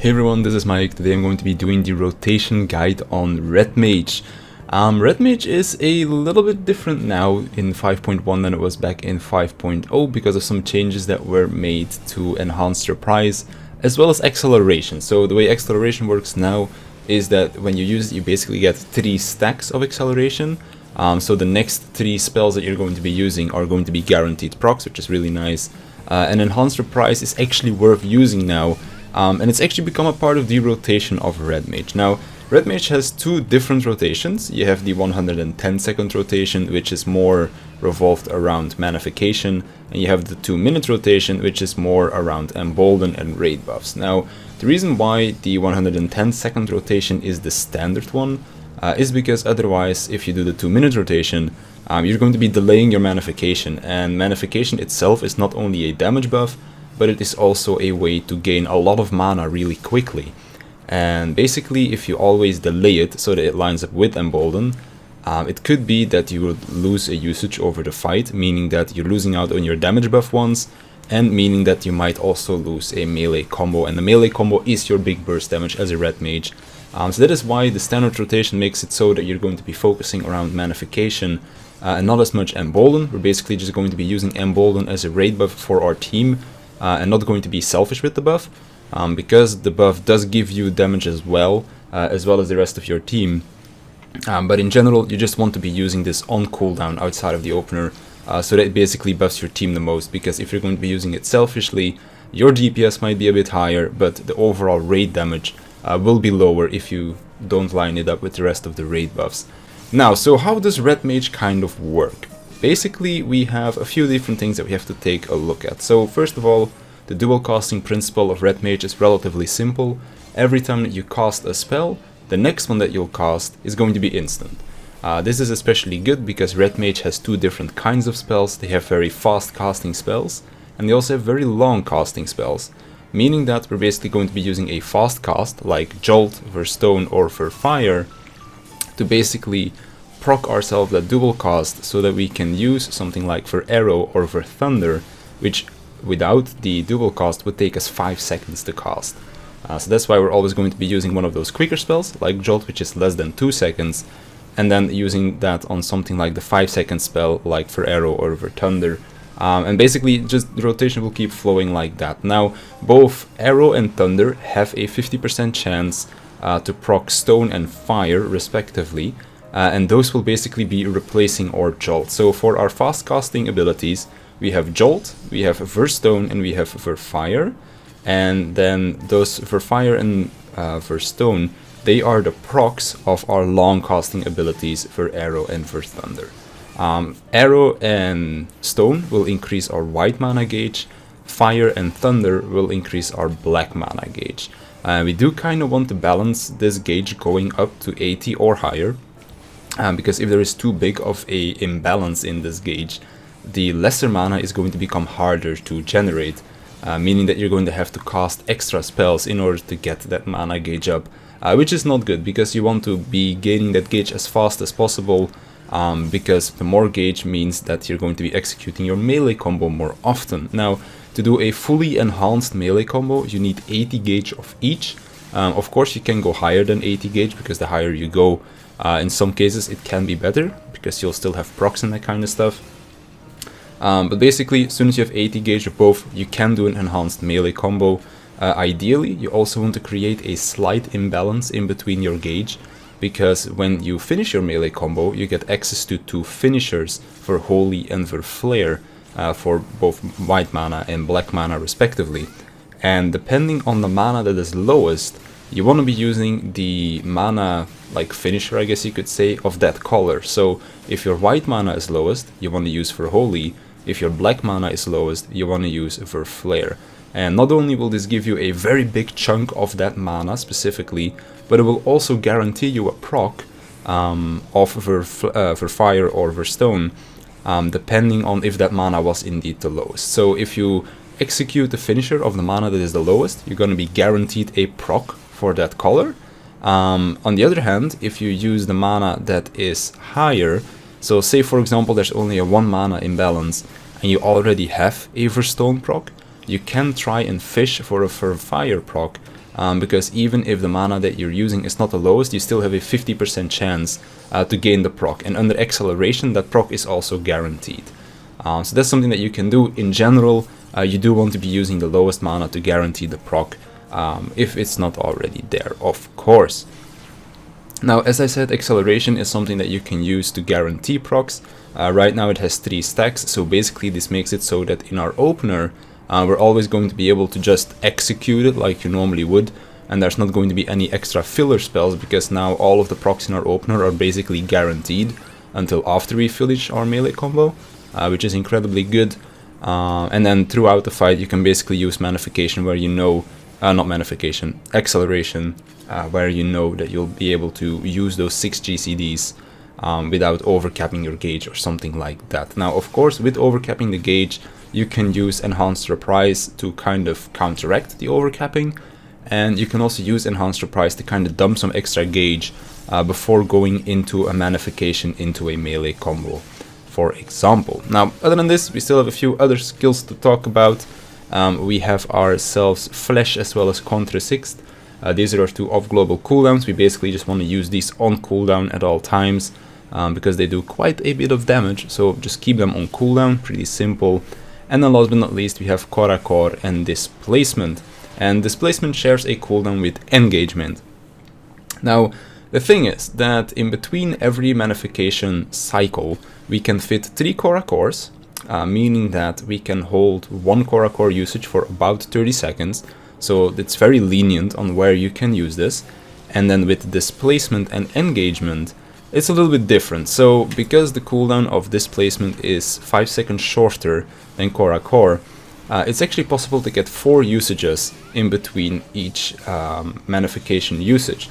Hey everyone, this is Mike. Today I'm going to be doing the rotation guide on Red Mage. Red Mage is a little bit different now in 5.1 than it was back in 5.0 because of some changes that were made to enhance their price as well as acceleration. So the way acceleration works now is that when you use it, you basically get 3 stacks of acceleration. So the next 3 spells that you're going to be using are going to be guaranteed procs, which is really nice. And enhanced price is actually worth using now. And it's actually become a part of the rotation of Red Mage. Now, Red Mage has 2 different rotations. You have the 110 second rotation, which is more revolved around manification, and you have the 2-minute rotation, which is more around embolden and raid buffs. Now, the reason why the 110 second rotation is the standard one is because otherwise, if you do the 2-minute rotation, you're going to be delaying your manification, and manification itself is not only a damage buff, but it is also a way to gain a lot of mana really quickly. And basically, if you always delay it so that it lines up with Embolden, it could be that you would lose a usage over the fight, meaning that you're losing out on your damage buff once, and meaning that you might also lose a melee combo, and the melee combo is your big burst damage as a Red Mage. So that is why the standard rotation makes it so that you're going to be focusing around manification and not as much Embolden. We're basically just going to be using Embolden as a raid buff for our team, and not going to be selfish with the buff, because the buff does give you damage as well as the rest of your team. But in general, you just want to be using this on cooldown outside of the opener, so that it basically buffs your team the most, because if you're going to be using it selfishly, your DPS might be a bit higher, but the overall raid damage will be lower if you don't line it up with the rest of the raid buffs. Now, so how does Red Mage kind of work? Basically, we have a few different things that we have to take a look at. So first of all, the dual casting principle of Red Mage is relatively simple. Every time that you cast a spell, the next one that you'll cast is going to be instant. This is especially good because Red Mage has 2 different kinds of spells. They have very fast casting spells, and they also have very long casting spells, meaning that we're basically going to be using a fast cast like Jolt, for Stone, or for Fire to basically proc ourselves that dual cast so that we can use something like for Arrow or for Thunder, which without the dual cast would take us 5 seconds to cast. So that's why we're always going to be using one of those quicker spells like Jolt, which is less than 2 seconds, and then using that on something like the 5-second spell like for Arrow or for Thunder. And basically just the rotation will keep flowing like that. Now both Arrow and Thunder have a 50% chance to proc Stone and Fire respectively, and those will basically be replacing our Jolt. So for our fast casting abilities, we have Jolt, we have for Stone, and we have for Fire. And then those for Fire and for Stone, they are the procs of our long casting abilities for Arrow and for Thunder. Arrow and Stone will increase our white mana gauge. Fire and Thunder will increase our black mana gauge. We do kind of want to balance this gauge going up to 80 or higher, because if there is too big of a imbalance in this gauge, the lesser mana is going to become harder to generate, meaning that you're going to have to cast extra spells in order to get that mana gauge up, which is not good because you want to be gaining that gauge as fast as possible, because the more gauge means that you're going to be executing your melee combo more often. Now, to do a fully enhanced melee combo, you need 80 gauge of each. Of course, you can go higher than 80 gauge because the higher you go, in some cases it can be better because you'll still have procs and that kind of stuff. But basically, as soon as you have 80 gauge of both, you can do an enhanced melee combo. Ideally, you also want to create a slight imbalance in between your gauge, because when you finish your melee combo, you get access to 2 finishers for Holy and for Flare, for both white mana and black mana respectively. And depending on the mana that is lowest, you want to be using the mana like finisher, I guess you could say, of that color. So if your white mana is lowest, you want to use for Holy. If your black mana is lowest, you want to use for Flare. And not only will this give you a very big chunk of that mana specifically, but it will also guarantee you a proc of for Fire or for Stone, depending on if that mana was indeed the lowest. So if you execute the finisher of the mana that is the lowest, you're going to be guaranteed a proc for that color. On the other hand, if you use the mana that is higher, so say for example there's only a 1 mana imbalance and you already have a for Stone proc, you can try and fish for a for Fire proc, because even if the mana that you're using is not the lowest, you still have a 50% chance to gain the proc, and under acceleration that proc is also guaranteed. So that's something that you can do. In general, you do want to be using the lowest mana to guarantee the proc, if it's not already there, of course. Now, as I said, acceleration is something that you can use to guarantee procs. Right now it has 3 stacks, so basically this makes it so that in our opener, we're always going to be able to just execute it like you normally would, and there's not going to be any extra filler spells, because now all of the procs in our opener are basically guaranteed until after we finish our melee combo, which is incredibly good. And then throughout the fight you can basically use manification, where you know, not manification, acceleration, where you know that you'll be able to use those 6 GCDs without overcapping your gauge or something like that. Now, of course, with overcapping the gauge, you can use Enhanced Reprise to kind of counteract the overcapping, and you can also use Enhanced Reprise to kind of dump some extra gauge before going into a manification into a melee combo, for example. Now, other than this, we still have a few other skills to talk about. We have ourselves Flash as well as Contre Sixt. These are our 2 off-global cooldowns. We basically just want to use these on cooldown at all times, because they do quite a bit of damage, so just keep them on cooldown, pretty simple. And then last but not least, we have Korakor and Displacement. And Displacement shares a cooldown with Engagement. Now, the thing is that in between every manification cycle, we can fit 3 Korakors, meaning that we can hold 1 Korakor usage for about 30 seconds. So it's very lenient on where you can use this. And then with Displacement and Engagement, it's a little bit different. So because the cooldown of Displacement is 5 seconds shorter than Korakor, it's actually possible to get 4 usages in between each manification usage.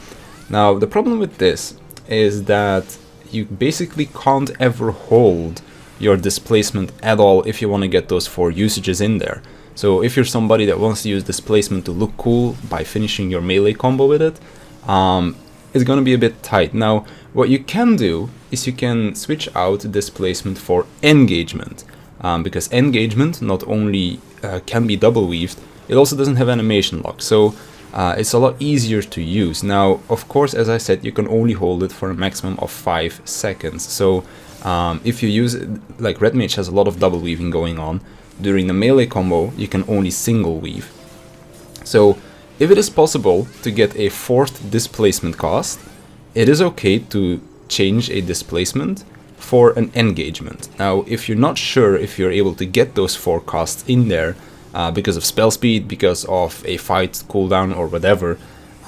Now, the problem with this is that you basically can't ever hold your Displacement at all if you want to get those 4 usages in there. So if you're somebody that wants to use Displacement to look cool by finishing your melee combo with it, it's going to be a bit tight. Now, what you can do is you can switch out Displacement for Engagement, because Engagement not only can be double weaved, it also doesn't have animation lock, so it's a lot easier to use. Now, of course, as I said, you can only hold it for a maximum of 5 seconds. So if you use it, like Red Mage has a lot of double weaving going on, during the melee combo you can only single weave. So if it is possible to get a 4th displacement cost, it is okay to change a displacement for an engagement. Now, if you're not sure if you're able to get those 4 costs in there because of spell speed, because of a fight cooldown or whatever,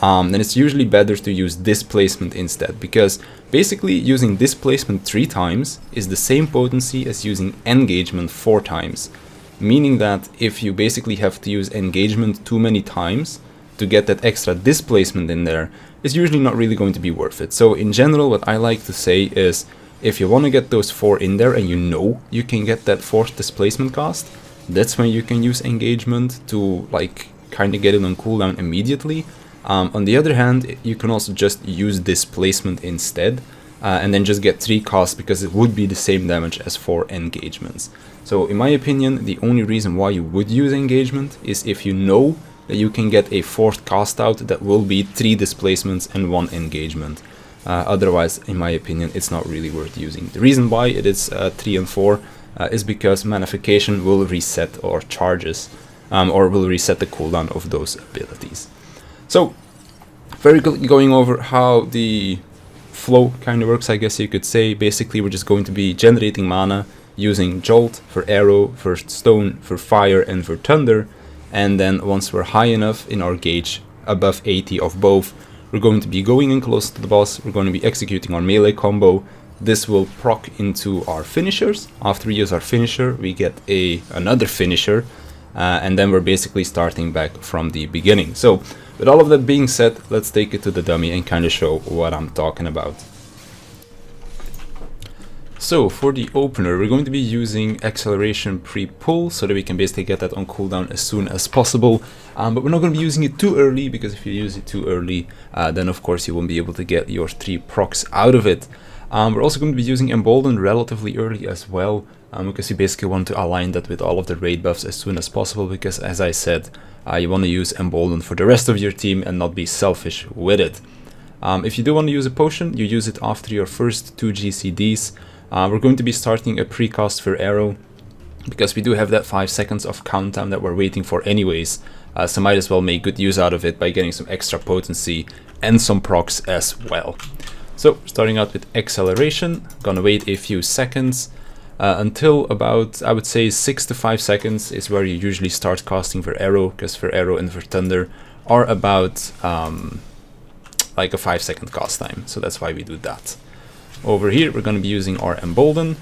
then it's usually better to use displacement instead, because basically using displacement 3 times is the same potency as using engagement 4 times, meaning that if you basically have to use engagement too many times to get that extra displacement in there, it's usually not really going to be worth it. So in general, what I like to say is, if you want to get those 4 in there and you know you can get that 4th displacement cost, that's when you can use engagement to like kind of get it on cooldown immediately. On the other hand, you can also just use displacement instead, and then just get 3 costs, because it would be the same damage as 4 engagements. So in my opinion, the only reason why you would use engagement is if you know that you can get a 4th cost out that will be 3 displacements and 1 engagement. Otherwise, in my opinion, it's not really worth using. The reason why it is 3 and 4 is because manification will reset or charges, or will reset the cooldown of those abilities. So, very quickly going over how the flow kind of works, I guess you could say. Basically, we're just going to be generating mana using Jolt for arrow, for stone, for fire, and for thunder. And then once we're high enough in our gauge, above 80 of both, we're going to be going in close to the boss, we're going to be executing our melee combo. This will proc into our finishers. After we use our finisher, we get another finisher, and then we're basically starting back from the beginning. So, with all of that being said, let's take it to the dummy and kind of show what I'm talking about. So for the opener, we're going to be using acceleration pre-pull so that we can basically get that on cooldown as soon as possible. But we're not going to be using it too early, because if you use it too early, then of course you won't be able to get your 3 procs out of it. We're also going to be using Embolden relatively early as well, because you basically want to align that with all of the raid buffs as soon as possible, because as I said, you want to use Embolden for the rest of your team and not be selfish with it. If you do want to use a potion, you use it after your first 2 GCDs. We're going to be starting a precast for arrow, because we do have that 5 seconds of countdown that we're waiting for anyways, so might as well make good use out of it by getting some extra potency and some procs as well. So starting out with acceleration, gonna wait a few seconds until about, I would say 6 to 5 seconds is where you usually start casting for arrow, because for arrow and for thunder are about like a 5-second cast time, so that's why we do that. Over here we're going to be using our Embolden,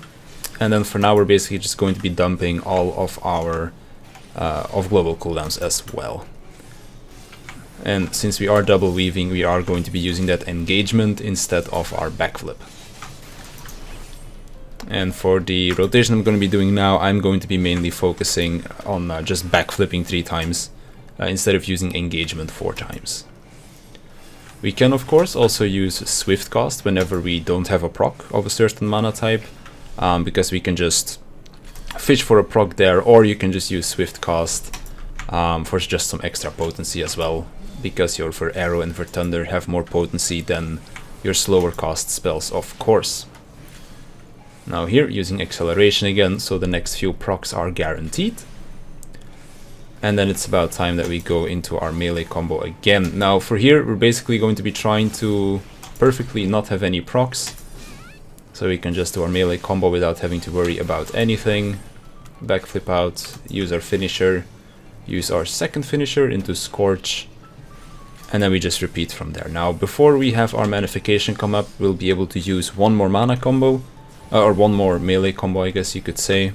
and then for now we're basically just going to be dumping all of our global cooldowns as well. And since we are double weaving, we are going to be using that engagement instead of our backflip. And for the rotation I'm going to be doing now, I'm going to be mainly focusing on just backflipping 3 times instead of using engagement 4 times. We can of course also use Swift Cast whenever we don't have a proc of a certain mana type, because we can just fish for a proc there, or you can just use Swift Cast for just some extra potency as well, because your for arrow and for thunder have more potency than your slower cast spells of course. Now here using acceleration again, so the next few procs are guaranteed. And then it's about time that we go into our melee combo again. Now for here, we're basically going to be trying to perfectly not have any procs, so we can just do our melee combo without having to worry about anything. Backflip out, use our finisher, use our second finisher into Scorch, and then we just repeat from there. Now before we have our Manification come up, we'll be able to use one more mana combo, or one more melee combo I guess you could say.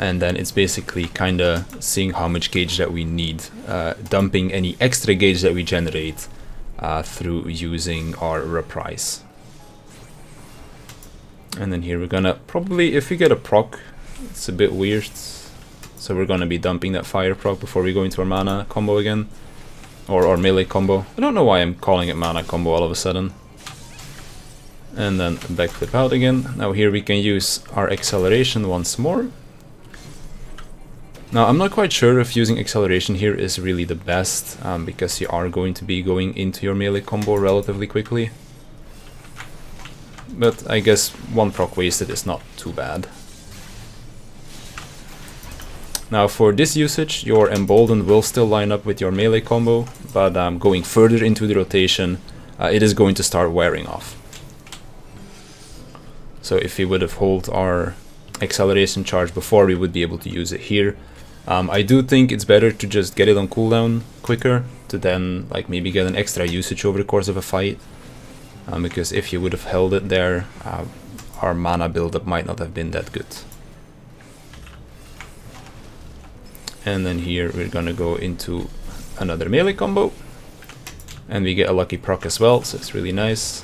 And then it's basically kinda seeing how much gauge that we need, dumping any extra gauge that we generate through using our reprise. And then here we're gonna probably, if we get a proc, it's a bit weird, so we're gonna be dumping that fire proc before we go into our mana combo again, or our melee combo. I don't know why I'm calling it mana combo all of a sudden. And then backflip out again. Now here we can use our acceleration once more. Now I'm not quite sure if using acceleration here is really the best, because you are going to be going into your melee combo relatively quickly. But I guess 1 proc wasted is not too bad. Now for this usage, your Embolden will still line up with your melee combo, but going further into the rotation, it is going to start wearing off. So if we would have held our acceleration charge before, we would be able to use it here. I do think it's better to just get it on cooldown quicker, to then like maybe get an extra usage over the course of a fight, because if you would have held it there, our mana buildup might not have been that good. And then here we're gonna go into another melee combo, and we get a lucky proc as well, so it's really nice.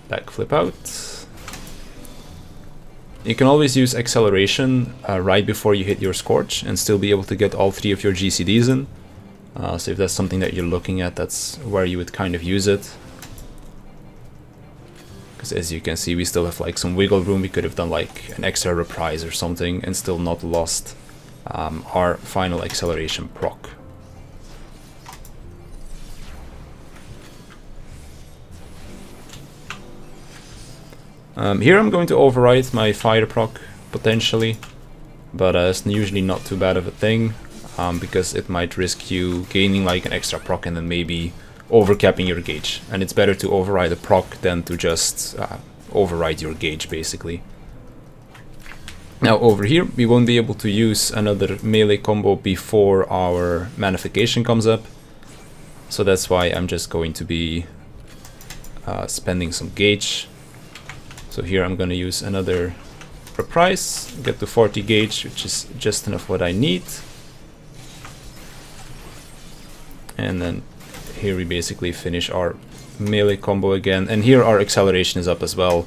Backflip out. You can always use acceleration right before you hit your Scorch and still be able to get all 3 of your GCDs in. So if that's something that you're looking at, that's where you would kind of use it. Because as you can see, we still have like some wiggle room. We could have done like an extra reprise or something and still not lost our final acceleration proc. Here I'm going to override my fire proc, potentially, but it's usually not too bad of a thing, because it might risk you gaining like an extra proc and then maybe overcapping your gauge, and it's better to override a proc than to just override your gauge, basically. Now over here we won't be able to use another melee combo before our Manification comes up, so that's why I'm just going to be spending some gauge. So here I'm going to use another reprise, get to 40 gauge, which is just enough what I need. And then here we basically finish our melee combo again, and here our acceleration is up as well,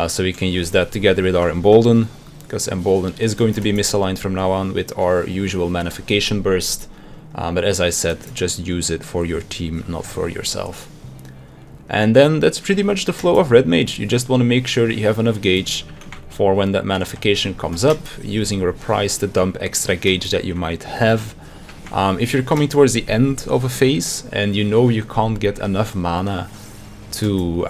so we can use that together with our embolden, because embolden is going to be misaligned from now on with our usual manification burst, but as I said, just use it for your team, not for yourself. And then that's pretty much the flow of Red Mage. You just want to make sure that you have enough gauge for when that manification comes up, using Reprise to dump extra gauge that you might have. If you're coming towards the end of a phase and you know you can't get enough mana to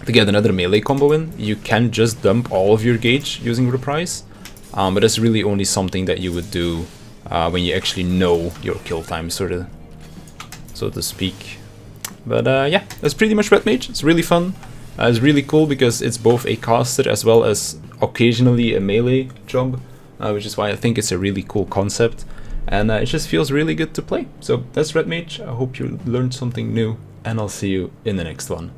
get another melee combo in, you can just dump all of your gauge using Reprise, but that's really only something that you would do when you actually know your kill time, so to speak. But yeah, that's pretty much Red Mage. It's really fun. It's really cool because it's both a caster as well as occasionally a melee job, which is why I think it's a really cool concept, and it just feels really good to play. So that's Red Mage. I hope you learned something new, and I'll see you in the next one.